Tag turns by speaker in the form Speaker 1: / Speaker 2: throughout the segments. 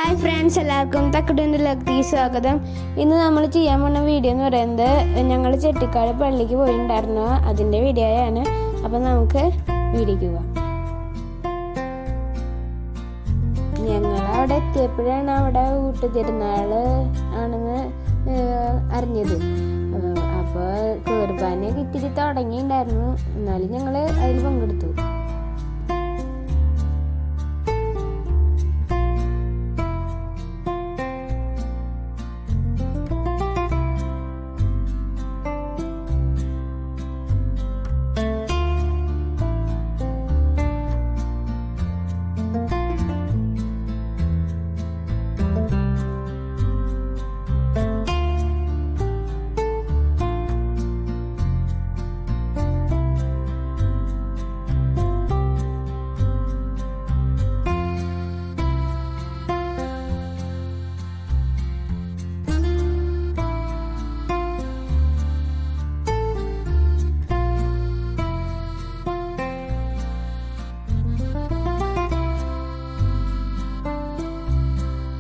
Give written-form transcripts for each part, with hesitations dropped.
Speaker 1: Hi friends, എല്ലാവർക്കും തക്കടുവിൻ്റെ ലക്തി സ്വാഗതം. ഇന്ന് നമ്മൾ ചെയ്യാൻ പോകുന്ന വീഡിയോ എന്ന് പറയുന്നത് ഞങ്ങൾ ചെട്ടിക്കാട് പള്ളിക്ക് പോയിട്ടുണ്ടായിരുന്നു, അതിൻ്റെ വീഡിയോയാണ്. അപ്പം നമുക്ക് വീഡിയോക്ക് പോവാം. ഞങ്ങൾ അവിടെ എത്തിയപ്പോഴാണ് അവിടെ ഊട്ടുതിരുന്നാൾ ആണെന്ന് അറിഞ്ഞത്. അപ്പോൾ കുർബാനയൊക്കെ ഇത്തിരി തുടങ്ങിയിട്ടുണ്ടായിരുന്നു, എന്നാലും ഞങ്ങൾ അതിൽ പങ്കെടുത്തു.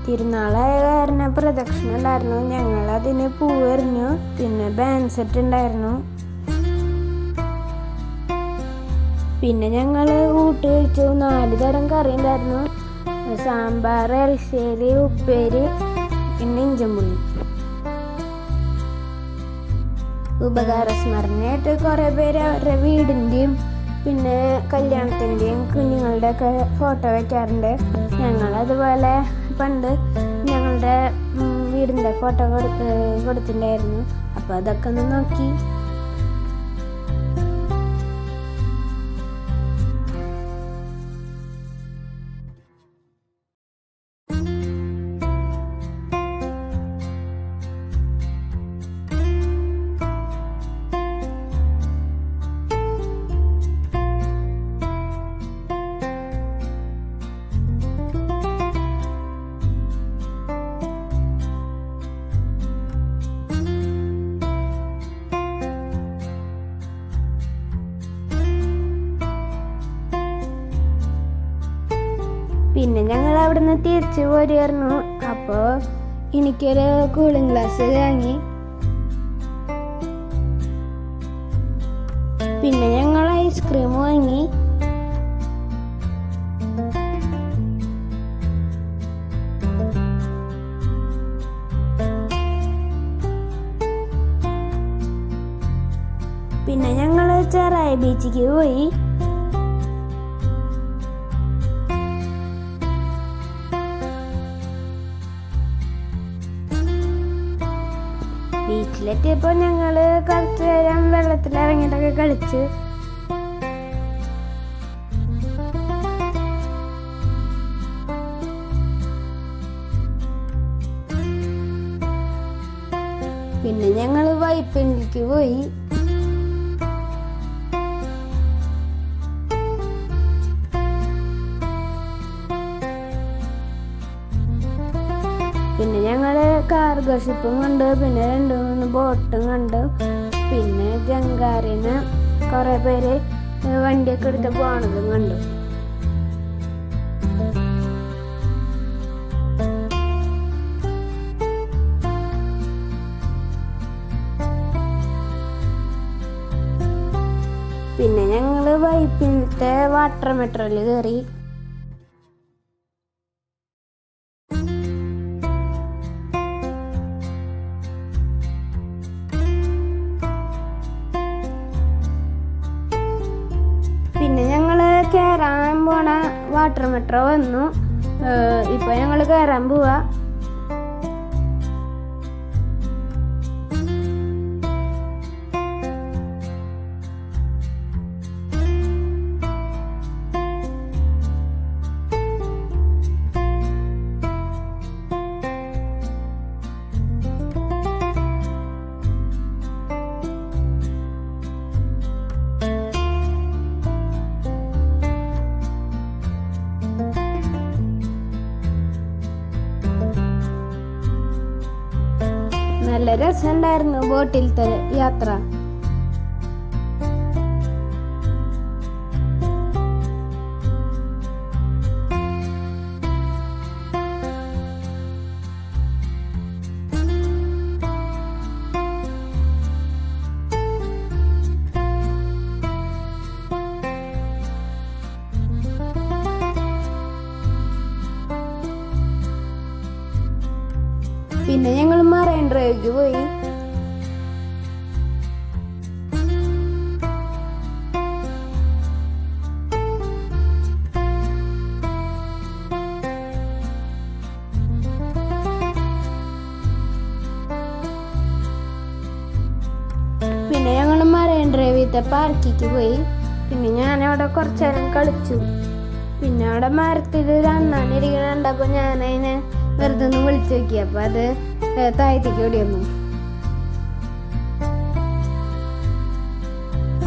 Speaker 1: തിരുനാളായ കാരണം പ്രദക്ഷിണം ഉണ്ടായിരുന്നു. ഞങ്ങൾ അതിന് പൂവെറിഞ്ഞു, പിന്നെ ബാൻഡ് സെറ്റ് ഉണ്ടായിരുന്നു. പിന്നെ ഞങ്ങൾ ഊട്ട് കഴിച്ചു. 4 തരം കറി ഉണ്ടായിരുന്നു: സാമ്പാർ, എലിശ്ശേരി, ഉപ്പേരി, പിന്നെ ഇഞ്ചമ്പുള്ളി. ഉപകാരസ്മരണയായിട്ട് കുറേ പേര് അവരുടെ വീടിൻ്റെയും പിന്നെ കല്യാണത്തിൻ്റെയും കുഞ്ഞുങ്ങളുടെ ഒക്കെ ഫോട്ടോ വയ്ക്കാറുണ്ട്. ഞങ്ങളതുപോലെ പണ്ട് ഞങ്ങളുടെ വീടിൻ്റെ ഫോട്ടോ കൊടുത്തിട്ടുണ്ടായിരുന്നു. അപ്പോൾ അതൊക്കെ ഒന്ന് നോക്കി. പിന്നെ ഞങ്ങൾ അവിടെ നിന്ന് തിരിച്ചു പോരുമായിരുന്നു. അപ്പോൾ എനിക്കൊരു കൂളിംഗ് ഗ്ലാസ് വാങ്ങി. പിന്നെ ഞങ്ങൾ ഐസ്ക്രീം വാങ്ങി. പിന്നെ ഞങ്ങൾ ചെറായ ബീച്ചിക്ക് പോയി. ബീച്ചിലെത്തിയപ്പോൾ ഞങ്ങൾ കുറച്ച് നേരം വെള്ളത്തിലിറങ്ങിയിട്ടൊക്കെ കളിച്ചു. പിന്നെ ഞങ്ങൾ വൈപ്പിലേക്ക് പോയി. പിന്നെ ഞങ്ങൾ കാർഗോ ഷിപ്പും കണ്ടു, പിന്നെ 2-3 ബോട്ടും കണ്ടു. പിന്നെ ജങ്കാറിന് കുറേ പേര് വണ്ടിയൊക്കെ എടുത്ത് പോണതും കണ്ടു. പിന്നെ ഞങ്ങൾ വൈപ്പിലത്തെ വാട്ടർ മെട്രോയിൽ കയറി. പിന്നെ ഞങ്ങൾ കയറാൻ പോണ വാട്ടർ മെട്രോ വന്നു. ഇപ്പോൾ ഞങ്ങൾ കയറാൻ പോവാ. നല്ല രസമുണ്ടായിരുന്നു ബോട്ടിലത്തെ യാത്ര. ഡ്രൈവിക്ക് പോയി. പിന്നെ ഞങ്ങൾ മറൈൻ ഡ്രൈവിലത്തെ പാർക്കിക്ക് പോയി. പിന്നെ ഞാനവിടെ കുറച്ചു നേരം കളിച്ചു. പിന്നെ അവിടെ മരത്തിൽ ഒരു അണ്ണാനിരിക്കണ കണ്ടപ്പോൾ ഞാനതിനെ വെറുതെ ഒന്ന് വിളിച്ചു നോക്കി. അപ്പോൾ അത് താഴത്തേക്ക് ഓടി വന്നു.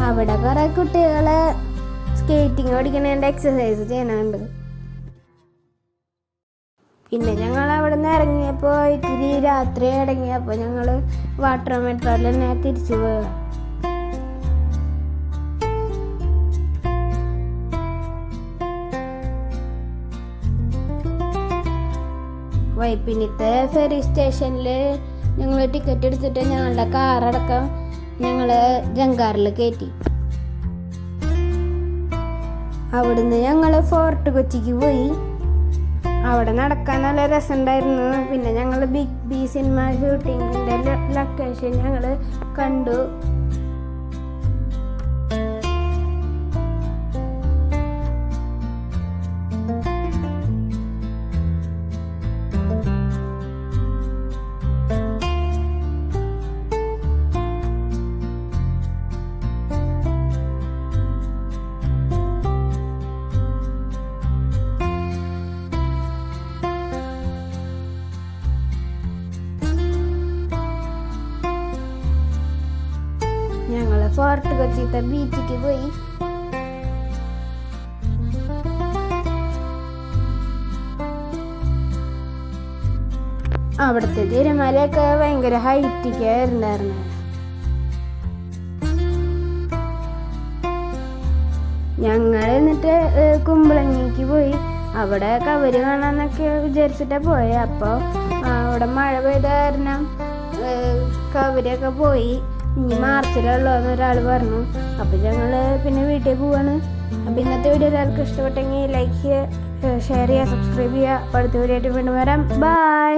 Speaker 1: അവിടെ കുറെ കുട്ടികളെ സ്കേറ്റിങ് പഠിക്കണേൻ്റെ എക്സസൈസ് ചെയ്യണുണ്ട്. പിന്നെ ഞങ്ങൾ അവിടെ നിന്ന് ഇറങ്ങിയപ്പോൾ ഇത്തിരി രാത്രി ഇറങ്ങിയപ്പോൾ ഞങ്ങൾ വാട്ടർ മെട്രോയിൽ തന്നെ തിരിച്ചു പോയി. വൈപ്പിനിത്തെ ഫെറി സ്റ്റേഷനിൽ ഞങ്ങൾ ടിക്കറ്റ് എടുത്തിട്ട് ഞങ്ങളുടെ കാറടക്കം ഞങ്ങൾ ജങ്കാറിൽ കയറ്റി. അവിടുന്ന് ഞങ്ങൾ ഫോർട്ട് കൊച്ചിക്ക് പോയി. അവിടെ നടക്കാൻ നല്ല രസമുണ്ടായിരുന്നു. പിന്നെ ഞങ്ങൾ ബിഗ് ബി സിനിമ ഷൂട്ടിങ്ങിൻ്റെ ലൊക്കേഷൻ ഞങ്ങൾ കണ്ടു. ഞങ്ങൾ ഫോർട്ട് കൊച്ചിത്തെ ബീച്ചിക്ക് പോയി. അവിടുത്തെ തിരമാലയൊക്കെ ഭയങ്കര ഹൈറ്റിക്കായിരുന്നായിരുന്നു. ഞങ്ങൾ എന്നിട്ട് കുമ്പളങ്ങിക്ക് പോയി. അവിടെ കവര് കാണാന്നൊക്കെ വിചാരിച്ചിട്ടാ പോയെ. അപ്പോൾ അവിടെ മഴ പെയ്ത കാരണം കവരൊക്കെ പോയി. ഇനി മാർച്ചിലുള്ളൂ എന്നൊരാൾ പറഞ്ഞു. അപ്പം ഞങ്ങൾ പിന്നെ വീട്ടിൽ പോവാണ്. അപ്പം ഇന്നത്തെ വീഡിയോ എല്ലാവർക്കും ഇഷ്ടപ്പെട്ടെങ്കിൽ ലൈക്ക് ചെയ്യുക, ഷെയർ ചെയ്യുക, സബ്സ്ക്രൈബ് ചെയ്യുക. അപ്പോൾ അടുത്ത വീഡിയോ ആയിട്ട് വീണ്ടും വരാം. ബൈ.